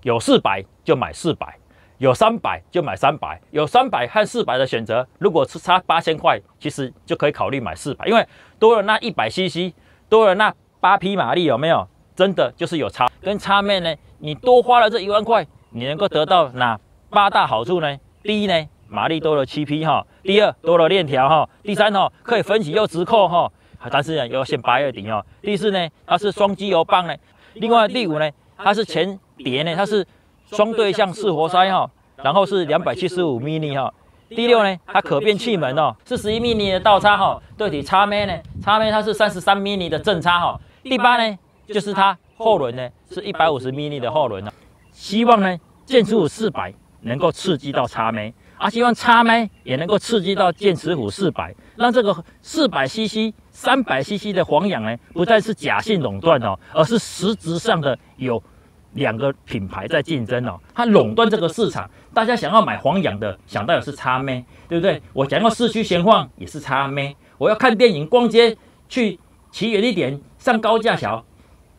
有400就买400，有300就买300，有300和400的选择，如果是差8000块，其实就可以考虑买400，因为多了那100cc， 多了那8匹马力，有没有？真的就是有差。跟叉妹呢，你多花了这1万块，你能够得到哪8大好处呢？第一呢，马力多了7匹哈；第二，多了链条哈；第三哈，可以分期又直扣哈，但是呢又要限8月底哈；第四呢，它是双机油棒呢；另外第五呢，它是前碟呢，它是双对向4活塞哈，然后是275 mini 哈。第六呢，它可变气门哦，41 mini 的倒插哈，对比叉妹呢，叉妹它是33 mini 的正插哈。第八呢，就是它后轮呢是150 mini 的后轮啊。希望呢，剑齿虎400能够刺激到叉妹啊，希望叉妹也能够刺激到剑齿虎400，让这个400cc、300cc 的黄氧呢，不再是假性垄断哦，而是实质上的有2个品牌在竞争哦，它垄断这个市场。大家想要买黄氧的，想到的是叉妹，对不对？我想要市区闲晃也是叉妹，我要看电影、逛街、去骑远一点、上高架桥、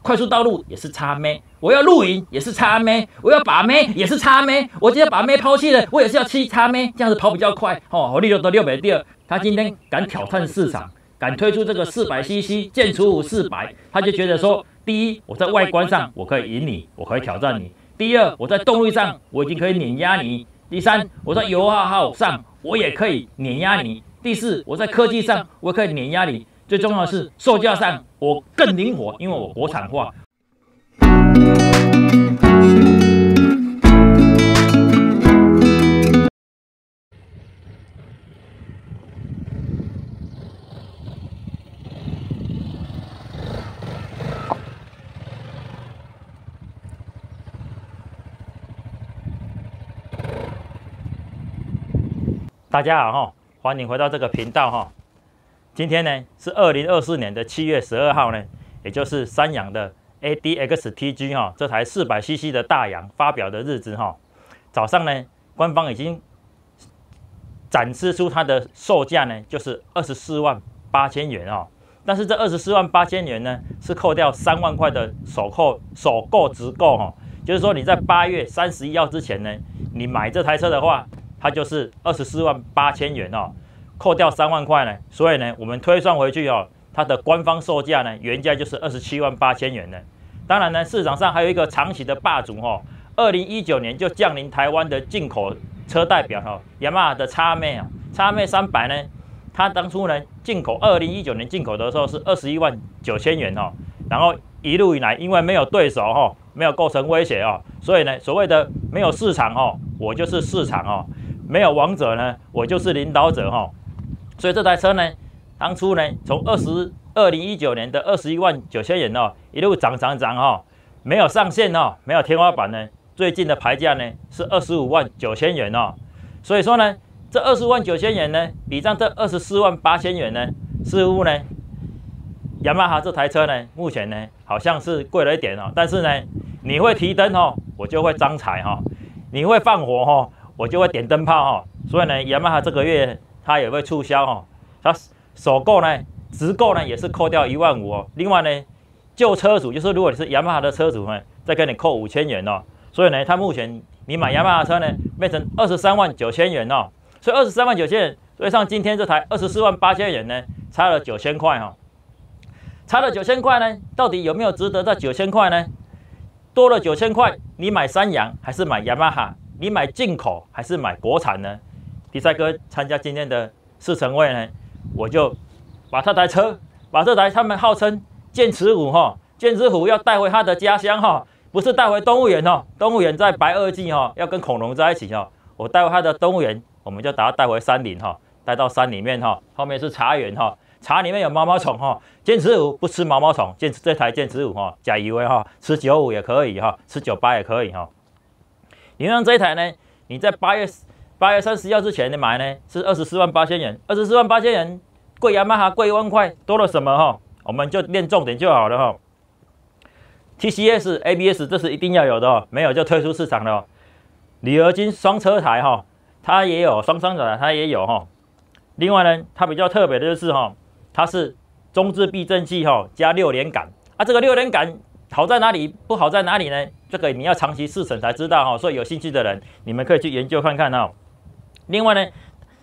快速道路也是叉妹，我要露营也是叉妹，我要把妹也是叉妹，我今天把妹抛弃了，我也是要吃叉妹，这样子跑比较快哦。我6都6没第二，他今天敢挑战市场，敢推出这个400cc 剑齿虎400，他就觉得说，第一，我在外观上我可以赢你，我可以挑战你；第二，我在动力上我已经可以碾压你；第三，我在油耗上我也可以碾压你；第四，我在科技上我可以碾压你。最重要的是售价上我更灵活，因为我国产化。大家好哈，欢迎回到这个频道哈。今天呢是2024年的7月12号呢，也就是三洋的 ADX-TG 哈这台400cc 的大洋发表的日子哈。早上呢，官方已经展示出它的售价呢，就是24万8千元哦。但是这24万8千元呢，是扣掉3万块的首购直购哈，就是说你在8月31号之前呢，你买这台车的话，它就是24万8千元哦。扣掉3万块呢，所以呢，我们推算回去哦，它的官方售价呢，原价就是27万8千元呢。当然呢，市场上还有一个长期的霸主哦，2019年就降临台湾的进口车代表哈，雅马哈的叉妹啊，叉妹300呢，它当初呢进口2019年进口的时候是21万9千元哦，然后一路以来因为没有对手哦，没有构成威胁哦，所以呢，所谓的没有市场哦，我就是市场哦，没有王者呢，我就是领导者哦。所以这台车呢，当初呢，从2019年的21万9千元哦，一路涨哦，没有上限哦，没有天花板呢。最近的牌价呢是25万9千元哦。所以说呢，这25万9千元呢，比上这24万8千元呢，似乎呢，雅马哈这台车呢，目前呢好像是贵了一点哦。但是呢，你会提灯哦，我就会张彩哈；你会放火哦，我就会点灯泡哈。所以呢，雅马哈这个月它也会促销哦，它首购呢、直购呢也是扣掉1万5哦。另外呢，旧车主就是如果你是雅马哈的车主呢，再给你扣5000元哦。所以呢，它目前你买雅马哈车呢，变成23万9千元哦。所以23万9千元，所以像今天这台24万8千元呢，差了9000块哈。差了9000块呢，到底有没有值得这9000块呢？多了9000块，你买三洋还是买雅马哈？你买进口还是买国产呢？迪赛哥参加今天的试乘会呢，我就把这台车，把这台他们号称剑齿虎哈，剑齿虎要带回他的家乡哈，不是带回动物园哦，动物园在白垩纪哈，要跟恐龙在一起哈，我带回他的动物园，我们就把它带回山林哈，带到山里面哈，后面是茶园哈，茶里面有毛毛虫哈，剑齿虎不吃毛毛虫，这台剑齿虎哈，假以为哈，吃95也可以哈，吃98也可以哈。你像这一台呢，你在8月30号之前你买呢是24万8千元，24万8千元，贵雅马哈贵1万块，多了什么哈？我们就练重点就好了哈。TCS、ABS 这是一定要有的哦，没有就退出市场了哦。铝合金双车台哈，它也有双车台，它也有哈。另外呢，它比较特别的就是哈，它是中置避震器哈加6连杆啊。这个6连杆好在哪里？不好在哪里呢？这个你要长期试乘才知道哈，所以有兴趣的人你们可以去研究看看哈。另外呢，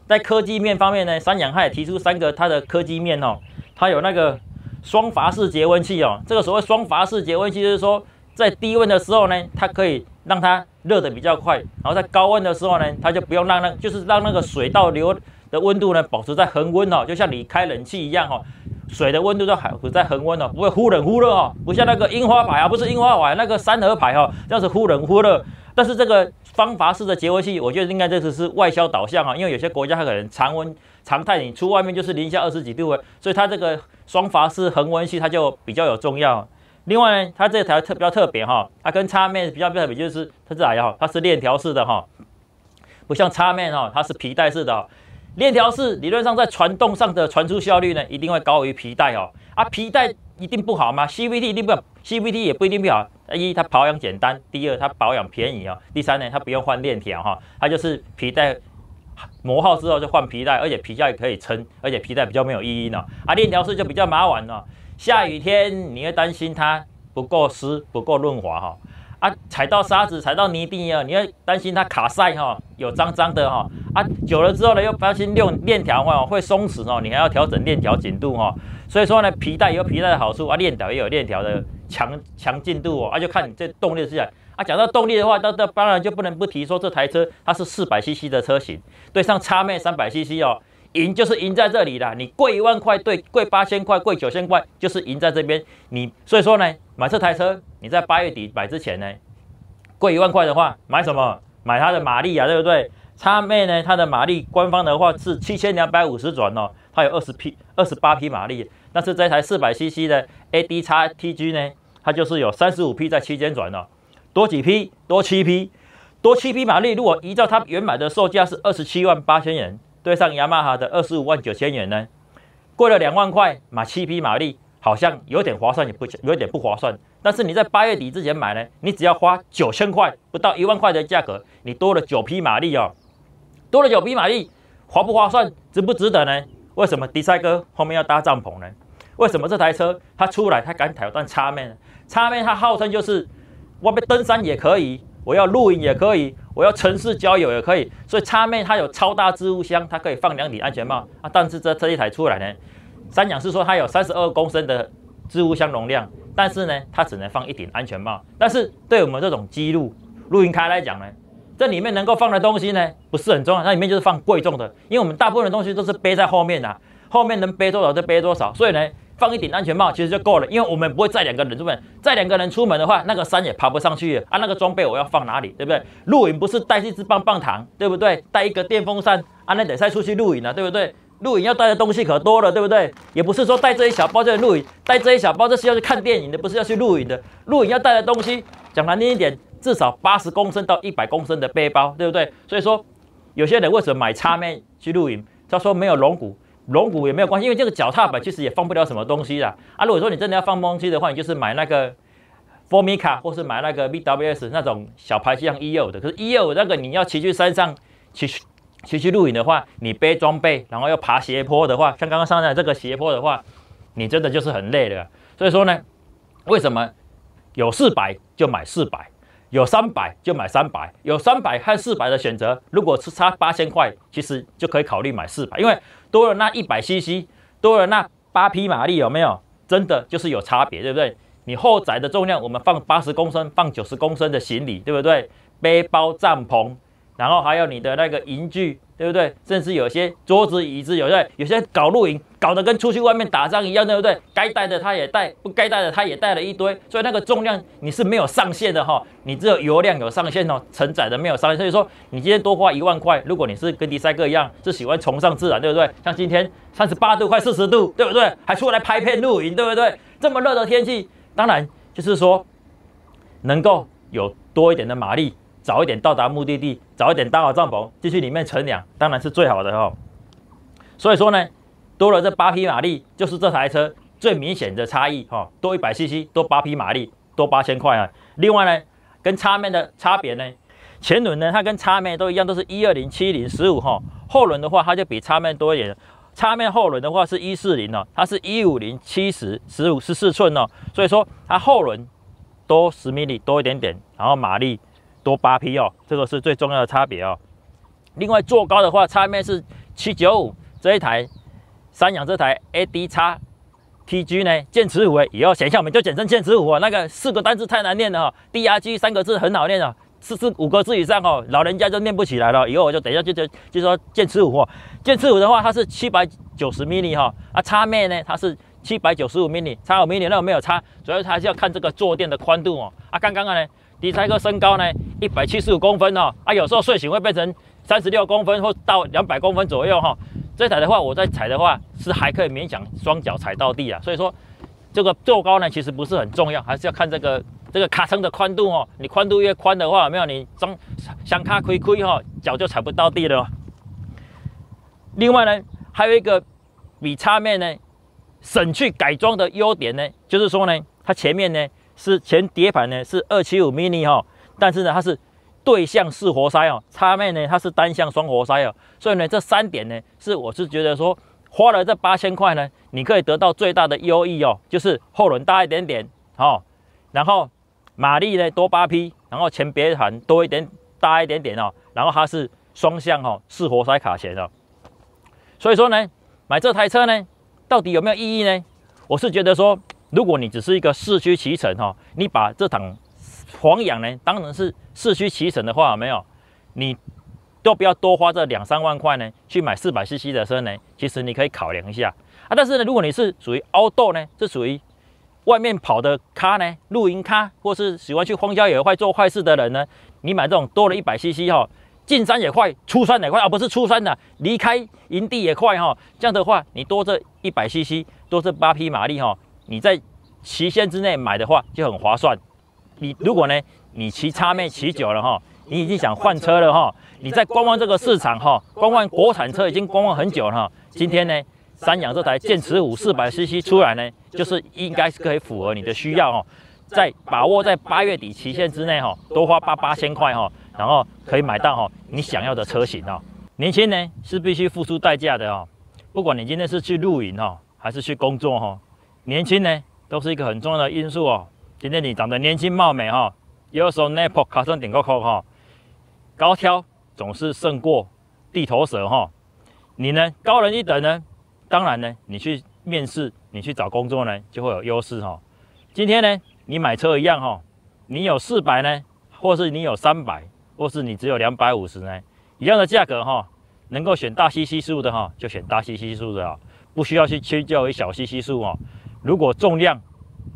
在科技面方面呢，三洋它也提出3个它的科技面哦，它有那个双阀式节温器哦，这个所谓双阀式节温器就是说，在低温的时候呢，它可以让它热得比较快，然后在高温的时候呢，它就不用就是让那个水道流的温度呢保持在恒温哦，就像你开冷气一样哦，水的温度都还在恒温哦，不会忽冷忽热哦，不像那个樱花牌啊，不是樱花牌，那个三合牌哦，这样子忽冷忽热。但是这个方阀式的节温器，我觉得应该这只是外销导向啊，因为有些国家它可能常态你出外面就是零下20几度，所以它这个双阀式恒温器它就比较有重要。另外呢，它这台比较特别哈，它跟叉妹比较特别，就是它这台哈，它是链条式的哈，不像叉妹哈，它是皮带式的哦。链条式理论上在传动上的传输效率呢，一定会高于皮带哦。啊，皮带一定不好吗 ？CVT 一定不好 ，CVT 也不一定不好。一，它保养简单；第二，它保养便宜哦；第三呢，它不用换链条哈，它就是皮带磨耗之后就换皮带，而且皮带也可以撑，而且皮带比较没有异音哦。啊，链条式就比较麻烦哦。下雨天你会担心它不够湿、不够润滑哈。啊，踩到沙子、踩到泥地啊，你会担心它卡塞哈，有脏脏的哈。啊，久了之后呢，又担心用链条哈会松弛哦，你还要调整链条紧度哈。所以说呢，皮带有皮带的好处啊，链条也有链条的强劲度哦。啊，就看你这动力是啊。啊，讲到动力的话，当然就不能不提说这台车它是400cc 的车型，对上叉妹300cc 哦。赢就是赢在这里啦，你贵1万块，对，贵8000块，贵9000块，就是赢在这边。所以说呢，买这台车，你在8月底买之前呢，贵1万块的话，买什么？买它的马力啊，对不对？叉妹呢，它的马力官方的话是7250转哦，它有28匹马力，但是这台400cc 的 ADXTG 呢，它就是有35匹在区间转哦，多几匹？多7匹，多7匹马力。如果依照它原买的售价是27万8千元。对上雅马哈的25万9千元呢，贵了2万块，买7匹马力，好像有点划算，有点不划算。但是你在8月底之前买呢，你只要花9000块，不到1万块的价格，你多了9匹马力哦，多了9匹马力，划不划算，值不值得呢？为什么迪赛哥后面要搭帐篷呢？为什么这台车它出来它敢挑战叉妹呢？叉妹它号称就是我被登山也可以，我要露营也可以。我要城市交友也可以，所以叉妹它有超大置物箱，它可以放2顶安全帽啊。但是这一台出来呢，三洋是说它有32公升的置物箱容量，但是呢，它只能放1顶安全帽。但是对我们这种基路露营开来讲呢，这里面能够放的东西呢不是很重要，它里面就是放贵重的，因为我们大部分的东西都是背在后面的，后面能背多少就背多少，所以呢。放1顶安全帽其实就够了，因为我们不会载2个人出门，载2个人出门的话，那个山也爬不上去啊。那个装备我要放哪里，对不对？露营不是带1支棒棒糖，对不对？带1个电风扇啊，那得再出去露营了，对不对？露营要带的东西可多了，对不对？也不是说带这一小包就露营，带这一小包这是要去看电影的，不是要去露营的。露营要带的东西，讲难听一点，至少80公升到100公升的背包，对不对？所以说，有些人为什么买叉妹去露营？他说没有龙骨。龙骨也没有关系，因为这个脚踏板其实也放不了什么东西啦。啊，如果说你真的要放东西的话，你就是买那个 Formica 或是买那个 BWS 那种小排气像125的。可是125那个你要骑去山上去露营的话，你背装备，然后要爬斜坡的话，像刚刚上来这个斜坡的话，你真的就是很累了。所以说呢，为什么有400就买400？有300就买300，有300和400的选择，如果是差8000块，其实就可以考虑买400，因为多了那100cc，多了那8匹马力，有没有？真的就是有差别，对不对？你后载的重量，我们放80公升，放90公升的行李，对不对？背包、帐篷，然后还有你的那个营具，对不对？甚至有些桌子、椅子，有些搞露营，搞得跟出去外面打仗一样，对不对？该带的他也带，不该带的他也带了一堆，所以那个重量你是没有上限的哈，你只有油量有上限哦，承载的没有上限。所以说你今天多花1万块，如果你是跟迪赛哥一样，是喜欢崇尚自然，对不对？像今天38度快40度，对不对？还出来拍片露营，对不对？这么热的天气，当然就是说能够有多一点的马力。早一点到达目的地，早一点搭好帐篷，继续里面乘凉，当然是最好的哈。所以说呢，多了这8匹马力，就是这台车最明显的差异哈。多100cc，多8匹马力，多8000块啊。另外呢，跟叉妹的差别呢，前轮呢它跟叉妹都一样，都是120、70、15哈。后轮的话，它就比叉妹多一点。叉妹后轮的话是140哦，它是150、70、15、14寸哦。所以说它后轮多10 mm 多一点点，然后马力多8匹哦，这个是最重要的差别哦。另外坐高的话，插面是795这一台三洋这台 ADX TG 呢，剑齿虎以后选项我们就简称剑齿虎哦，那个4个单字太难念了哈、哦、，DRG 3个字很好念哦。5个字以上哦，老人家就念不起来了。以后我就等一下就说剑齿虎哦，剑齿虎的话它是790 mm 哈，啊插面呢它是795 mm， 差5 mm 那个没有差，主要它是要看这个坐垫的宽度哦。啊，刚刚呢，迪赛克身高呢175公分哦，啊有时候睡醒会变成36公分或到200公分左右哈、哦。这台的话我在踩的话是还可以勉强双脚踩到地啊，所以说这个坐高呢其实不是很重要，还是要看这个卡层的宽度哦，你宽度越宽的话，有没有你双卡亏哈，脚就踩不到地了、哦。另外呢，还有一个比插面呢省去改装的优点呢，就是说呢，它前面呢是前碟盘呢是275 mm 哈，但是呢它是对向式活塞哦，插面呢它是单向双活塞哦，所以呢这3点呢我是觉得说花了这8000块呢，你可以得到最大的优异哦，就是后轮大一点点哦，然后马力呢多8匹，然后前碟盘大一点点哦，然后它是双向哦式活塞卡钳哦，所以说呢买这台车呢到底有没有意义呢？我是觉得说，如果你只是一个市区骑乘哦，你把这档黄氧呢当成是市区骑乘的话，有没有你都不要多花这2、3万块呢去买400cc 的车呢，其实你可以考量一下啊。但是呢，如果你是属于 outdoor 呢，是属于外面跑的咖呢，露营咖，或是喜欢去荒郊野外做坏事的人呢，你买这种多了100cc 哈，进山也快，出山也快，而不是出山的离开营地也快哈。这样的话，你多这100cc，多这8匹马力哈，你在期限之内买的话就很划算。如果呢，你骑插妹骑久了哈，你已经想换车了哈，你在观望这个市场哈，观望国产车已经观望很久了哈。今天呢，三洋这台剑齿虎400cc 出来呢，就是应该是可以符合你的需要哦，在把握在8月底期限之内哈，多花8000块哈，然后可以买到哈你想要的车型哦。年轻呢是必须付出代价的哦，不管你今天是去露营哈，还是去工作哈，年轻呢都是一个很重要的因素哦。今天你长得年轻貌美哈，有时候 Apple 卡上点个扣哈，高挑总是胜过地头蛇哈。你呢高人一等呢，当然呢你去面试，你去找工作呢就会有优势哈。今天呢你买车一样哈，你有400呢，或是你有300，或是你只有250呢，一样的价格哈，能够选大 CC 数的哈，就选大 CC 数的哈，不需要去迁就于小 CC 数哦。如果重量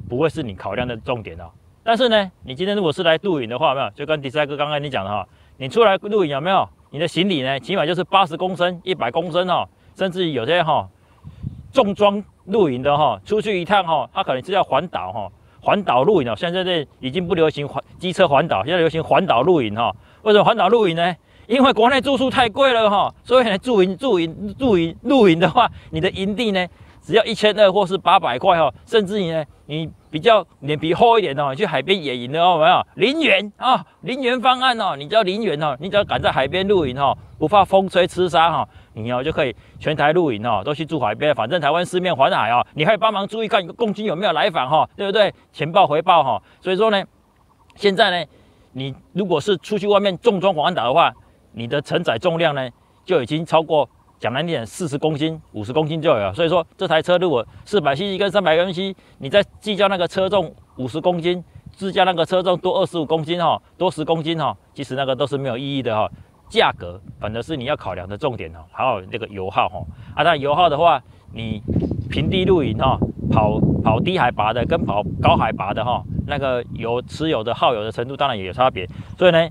不会是你考量的重点哦。但是呢，你今天如果是来露营的话，有没有？就跟迪赛哥刚刚你讲的哈，你出来露营有没有？你的行李呢，起码就是80公升、100公升哦，甚至有些哈重装露营的哈，出去一趟哈，它可能是要环岛哈，环岛露营哦。现在这已经不流行机车环岛，现在流行环岛露营哈。为什么环岛露营呢？因为国内住宿太贵了哈，所以呢，露营的话，你的营地呢只要1200或是800块哈，甚至你比较脸皮厚一点哦，去海边野营的哦，有没有？零元啊，零元方案哦，你只要零元哦，你只要敢在海边露营哦，不怕风吹吃沙哈，你就可以全台露营哦，都去住海边，反正台湾四面环海哦，你还帮忙注意看共军有没有来访哈，对不对？前报回报哈，所以说呢，现在呢，你如果是出去外面重装环岛的话，你的承载重量呢就已经超过。讲难听点，40公斤、50公斤就有了。所以说，这台车如果400cc跟300cc，你再计较那个车重50公斤，自加那个车重多25公斤哈，多10公斤哈，其实那个都是没有意义的哈。价格反而是你要考量的重点哈，还有那个油耗哈。啊，那油耗的话，你平地露营哈，跑低海拔的跟跑高海拔的哈，那个持有的耗油的程度当然也有差别。所以呢，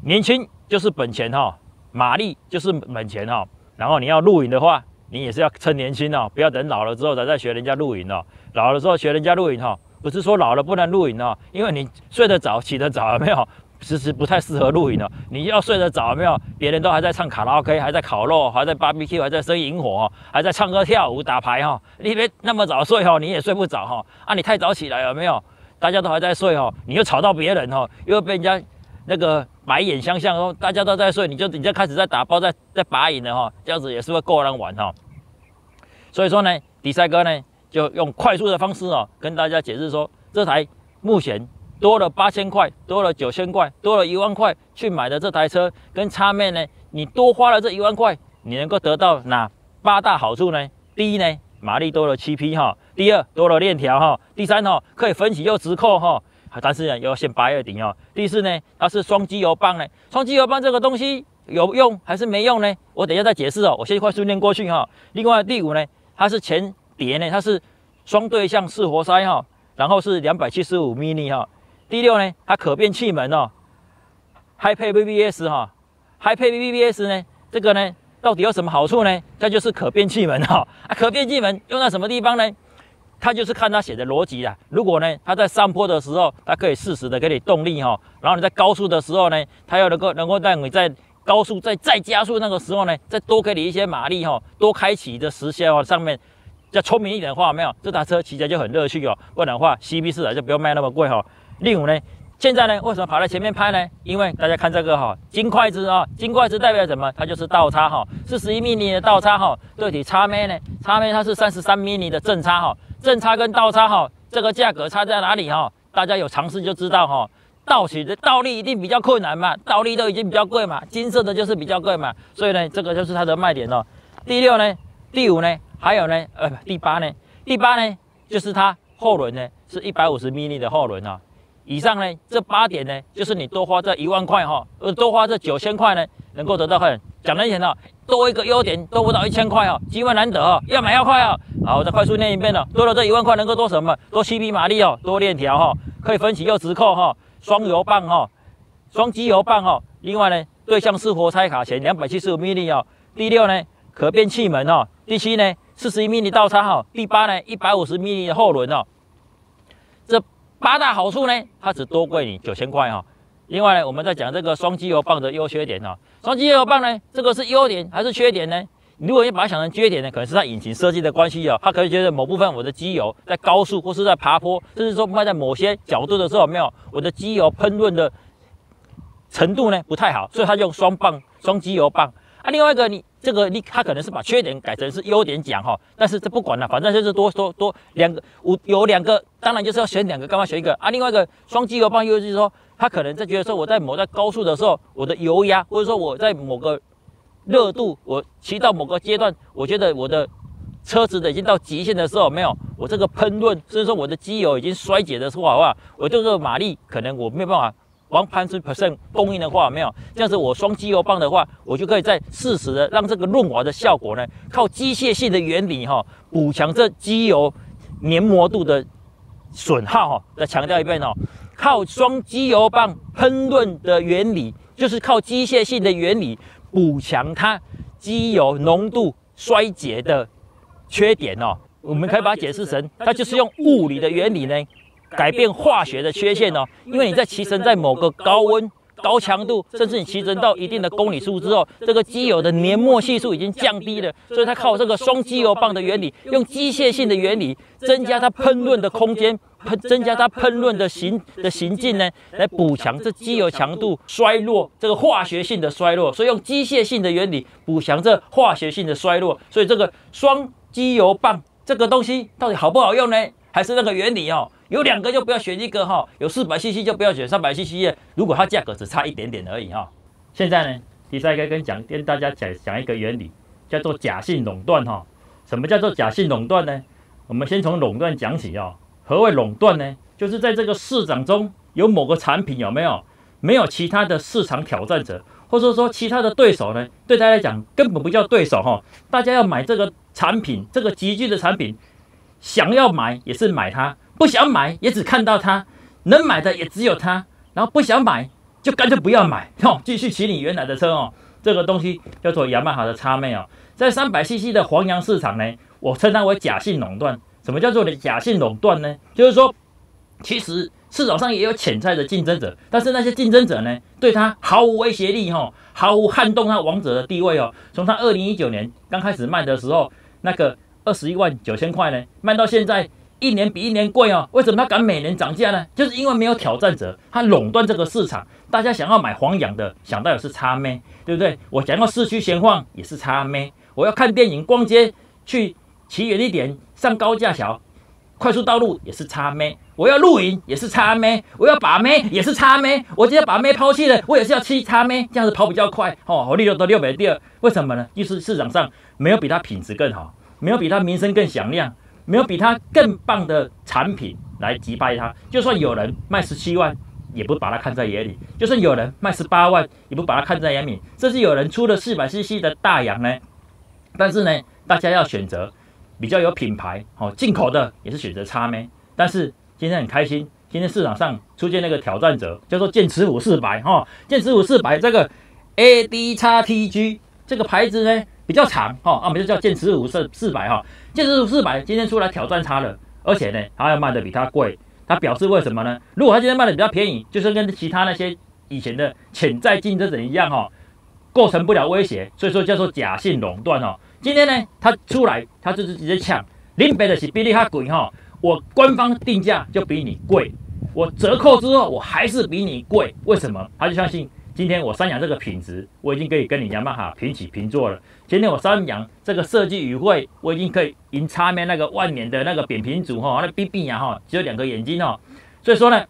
年轻就是本钱哈，马力就是本钱哈。然后你要露营的话，你也是要趁年轻哦，不要等老了之后再学人家露营哦。老了之后学人家露营哈，不是说老了不能露营哦，因为你睡得早起得早，有没有？其实不太适合露营哦。你要睡得早，有没有？别人都还在唱卡拉 OK， 还在烤肉，还在 BBQ， 还在生萤火，还在唱歌跳舞打牌哈。你别那么早睡哈，你也睡不着哈。啊，你太早起来有没有？大家都还在睡哈，你又吵到别人哈，又被人家那个白眼相向哦，大家都在睡，你就开始在打包在拔瘾了哈，这样子也是会够人玩哈。所以说呢，迪赛哥呢就用快速的方式哦，跟大家解释说，这台目前多了8000块，多了9000块，多了1万块去买的这台车，跟叉妹呢，你多花了这1万块，你能够得到哪8大好处呢？第一呢，马力多了7匹哈；第二，多了链条哈；第三哈，可以分期又直扣哈。但是呢，又要限8月底哦。第四呢，它是双机油棒呢。双机油棒这个东西有用还是没用呢？我等一下再解释哦。我先快速念过去哈。另外第五呢，它是前碟呢，它是双对向式活塞哈，然后是275 mm 哈。第六呢，它可变气门哦 ，Hi-Pay VVS 哈 ，Hi-Pay VVS 呢，这个呢到底有什么好处呢？它就是可变气门哈。可变气门用在什么地方呢？它就是看它写的逻辑啦。如果呢，它在上坡的时候，它可以适时的给你动力哈，然后你在高速的时候呢，它要能够让你在高速再加速那个时候呢，再多给你一些马力哈，多开启的时效哦，上面要聪明一点的话，有没有这台车骑起来就很乐趣哦。不然的话 ，CB4 啊就不用卖那么贵哈。另五呢，现在呢为什么跑在前面拍呢？因为大家看这个哈，金筷子啊，金筷子代表什么？它就是倒插哈，41 mm 的倒插哈，对比叉妹呢，叉妹它是33 mm 的正插哈。正插跟倒插哈，这个价格差在哪里哈？大家有尝试就知道哈。倒起的倒立一定比较困难嘛，倒立都已经比较贵嘛，金色的就是比较贵嘛，所以呢，这个就是它的卖点哦。第六呢，第五呢，还有呢，第八呢，就是它后轮呢是150 mm 的后轮啊。以上呢这8点呢，就是你多花这1万块哈，多花这9000块呢，能够得到很讲得很好，多一个优点，多不到1000块哦，机会难得哦，要买要快哦。好，我再快速念一遍了，多了这1万块能够多什么？多7匹马力哦，多链条哈，可以分期又直扣哈，双油棒哈，双机油棒哈。另外呢，对向式活塞卡钳275 mm 哦。第六呢，可变气门哦。第七呢，41 mm 倒插哈。第八呢，150 mm 的后轮哦。这8大好处呢，它只多贵你9000块哈。另外呢，我们再讲这个双机油棒的优缺点哦。双机油棒呢，这个是优点还是缺点呢？如果你把它想成缺点呢，可能是它引擎设计的关系哦，它可能觉得某部分我的机油在高速或是在爬坡，甚至说卖在某些角度的时候，有没有我的机油喷润的程度呢不太好，所以它用双机油棒啊。另外一个它可能是把缺点改成是优点讲哈，但是这不管了，反正就是多两个，有2个，当然就是要选2个，干嘛选一个啊？另外一个双机油棒又是说，它可能在觉得说我在高速的时候，我的油压或者说我在某个热度，我骑到某个阶段，我觉得我的车子已经到极限的时候，没有我这个喷润，甚至说我的机油已经衰竭的时候，好不好？我这个马力可能我没有办法100% 供应的话，没有这样子，我双机油棒的话，我就可以在适时的让这个润滑的效果呢，靠机械性的原理哈，补强这机油黏膜度的损耗哈。再强调一遍哦，靠双机油棒喷润的原理，就是靠机械性的原理。补强它机油浓度衰竭的缺点哦，我们可以把它解释成，它就是用物理的原理呢，改变化学的缺陷哦。因为你在骑乘在某个高温、高强度，甚至你骑乘到一定的公里数之后，这个机油的黏膜系数已经降低了，所以它靠这个双机油棒的原理，用机械性的原理增加它喷润的空间。增加它喷润的行进呢，来补强这机油强度衰弱，这个化学性的衰弱，所以用机械性的原理补强这化学性的衰弱。所以这个双机油棒这个东西到底好不好用呢？还是那个原理哦？有2个就不要选一个哈，有400cc 就不要选300cc，如果它价格只差一点点而已哈。现在呢，第三个跟大家讲一个原理，叫做假性垄断哈。什么叫做假性垄断呢？我们先从垄断讲起哦。何谓垄断呢？就是在这个市场中有某个产品没有其他的市场挑战者，或者说其他的对手呢，对大家来讲根本不叫对手哈。大家要买这个产品，这个极具的产品，想要买也是买它，不想买也只看到它，能买的也只有它，然后不想买就干脆不要买哦，继续骑你原来的车哦。这个东西叫做雅马哈的叉妹哦，在300cc 的黄洋市场呢，我称它为假性垄断。什么叫做假性垄断呢？就是说，其实市场上也有潜在的竞争者，但是那些竞争者呢，对他毫无威胁力哈，毫无撼动他王者的地位哦。从他2019年刚开始卖的时候，那个21万9千块呢，卖到现在1年比1年贵哦。为什么他敢每年涨价呢？就是因为没有挑战者，他垄断这个市场。大家想要买黄洋的，想到的是叉妹，对不对？我想要市区闲晃也是叉妹，我要看电影、逛街去。骑远一点，上高架桥，快速道路也是叉妹，我要露营也是叉妹，我要把妹也是叉妹，我今天把妹抛弃了，我也是要吃叉妹，这样子跑比较快哦，我6都6没掉，为什么呢？就是市场上没有比它品质更好，没有比它名声更响亮，没有比它更棒的产品来击败它。就算有人卖17万，也不把它看在眼里；就算有人卖18万，也不把它看在眼里。甚至有人出了400cc 的大洋呢，但是呢，大家要选择比较有品牌，进口的也是选择叉妹。但是今天很开心，今天市场上出现那个挑战者，叫做剑齿虎400哈，剑齿虎400这个 ADXTG 这个牌子呢比较长我们就叫剑齿虎400哈。剑齿虎400今天出来挑战它了，而且呢，它要卖的比它贵。它表示为什么呢？如果它今天卖的比较便宜，就是跟其他那些以前的潜在竞争者一样构成不了威胁，所以说叫做假性垄断今天呢，它出来，它就是直接抢，林北的是比你还贵我官方定价就比你贵，我折扣之后我还是比你贵，为什么？他就相信今天我三洋这个品质，我已经可以跟你雅马哈平起平坐了。今天我三洋这个设计语汇，我已经可以赢叉面那个万年的那个扁平足那逼逼呀只有2个眼睛所以说呢，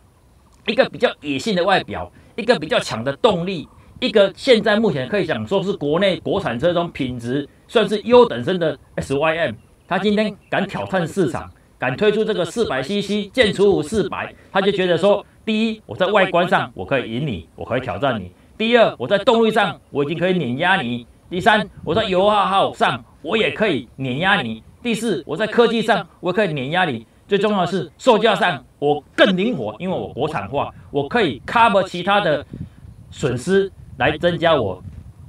一个比较野性的外表，一个比较强的动力。一个现在目前可以讲说是国内国产车中品质算是优等生的 SYM， 他今天敢挑战市场，敢推出这个 400cc 剑齿虎400，他就觉得说，第一，我在外观上我可以赢你，我可以挑战你；第二，我在动力上我已经可以碾压你；第三，我在油耗上我也可以碾压你；第四，我在科技上我可以碾压你。最重要的是售价上我更灵活，因为我国产化，我可以 cover 其他的损失。来增加我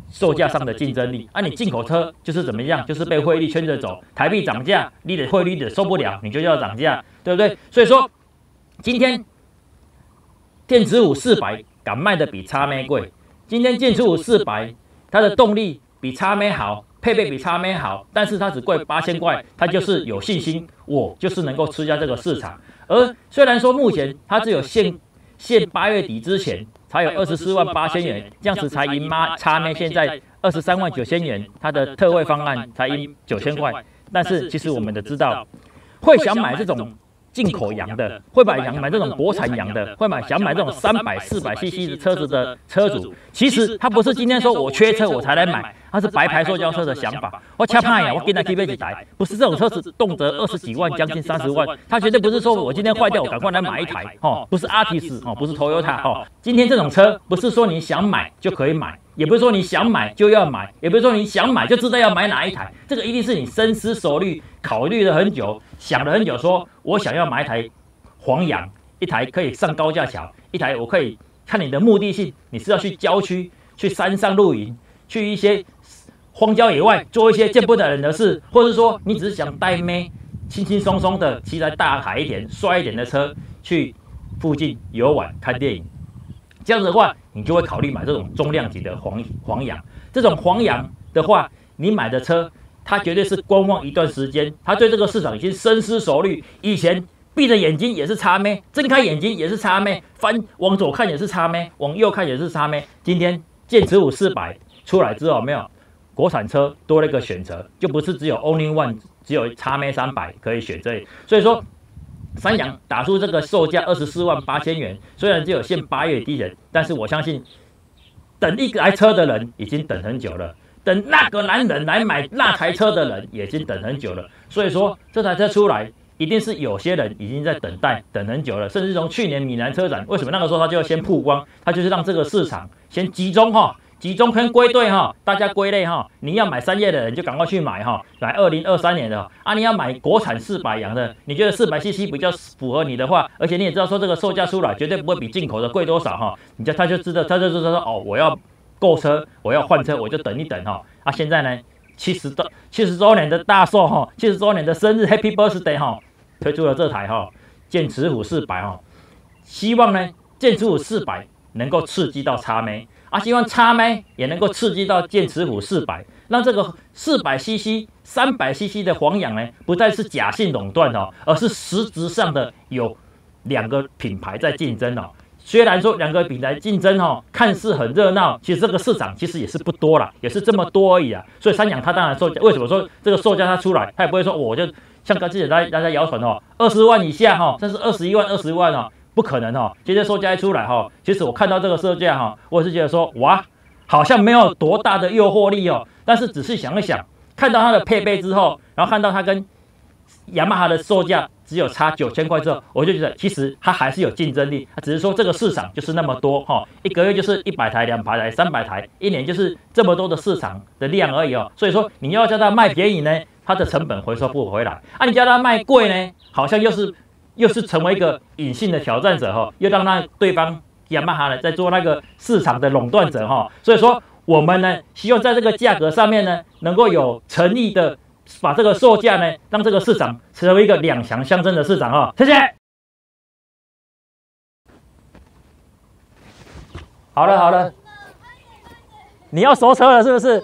售价上的竞争力你进口车就是怎么样，就是被汇率圈着走，台币涨价，你的汇率的受不了，你就要涨价，对不对？所以说，今天剑齿虎400敢卖的比叉妹贵，今天剑齿虎400它的动力比叉妹好，配备比叉妹好，但是它只贵8000块，它就是有信心，我就是能够吃下这个市场。而虽然说目前它只有限8月底之前。才有24万8千元，这样子才赢叉妹现在23万9千元，它的特惠方案才赢9000块。但是其实我们都知道，会想买这种进口洋的，会想买这种国产洋的，想买这种300、400cc 的车子的车主，其实他不是今天说我缺车我才来买，他是白牌塑胶车的想法。我恰怕呀，我给他提杯几台，不是这种车子动辄20几万，将近30万，他绝对不是说我今天坏掉我赶快来买一台不是阿提斯不是 Toyota 今天这种车不是说你想买就可以买。也不是说你想买就要买，也不是说你想买就知道要买哪一台，这个一定是你深思熟虑、考虑了很久、想了很久，说我想要买一台黄洋，一台可以上高架桥，一台我可以看你的目的性，你是要去郊区、去山上露营，去一些荒郊野外做一些见不得人的事，或者说你只是想带妹，轻轻松松的骑台大海一点、帅一点的车去附近游玩、看电影。这样子的话，你就会考虑买这种中量级的黄洋。这种黄洋的话，你买的车，它绝对是观望一段时间，它对这个市场已经深思熟虑。以前闭着眼睛也是叉妹，睁开眼睛也是叉妹，往左看也是叉妹，往右看也是叉妹。今天剑齿虎400出来之后，没有国产车多了一个选择，就不是只有 Only One， 只有叉妹300可以选择。所以说。三洋打出这个售价24万8千元，虽然只有限8月底前，但是我相信等一台车的人已经等很久了，等那个男人来买那台车的人也已经等很久了。所以说这台车出来，一定是有些人已经在等待等很久了，甚至从去年米兰车展，为什么那个时候他就要先曝光？他就是让这个市场先集中跟归队大家归类你要买3叶的人就赶快去买来2023年的你要买国产400洋的，你觉得400cc比较符合你的话，而且你也知道说这个售价出来绝对不会比进口的贵多少他就知道说我要购车，我要换车，我就等一等现在呢70周年的大寿70周年的生日 Happy Birthday 推出了这台剑齿虎400希望呢剑齿虎400能够刺激到叉妹。希望叉妹也能够刺激到剑齿虎400，让这个400cc、300cc 的黄洋呢，不再是假性垄断而是实质上的有2个品牌在竞争虽然说2个品牌竞争看似很热闹，其实这个市场其实也是不多啦，也是这么多而已所以三洋它当然售价，为什么说这个售价它出来，它也不会说我就像刚才大家谣传哦，20万以下哈，甚至21万、20万哦，不可能哦。其实售价一出来哈，其实我看到这个售价哈，我也是觉得说哇，好像没有多大的诱惑力哦。但是仔细想一想，看到它的配备之后，然后看到它跟雅马哈的售价只有差9000块之后，我就觉得其实它还是有竞争力，只是说这个市场就是那么多哈，一个月就是100台、200台、300台，一年就是这么多的市场的量而已哦。所以说你要叫它卖便宜呢，它的成本回收不回来啊；你叫它卖贵呢，好像又是成为一个隐性的挑战者哈，又让那对方雅马哈呢在做那个市场的垄断者哈。所以说我们呢希望在这个价格上面呢，能够有诚意的。把这个售价呢，让这个市场成为一个两强相争的市场哦。谢谢。好了，你要收车了是不是？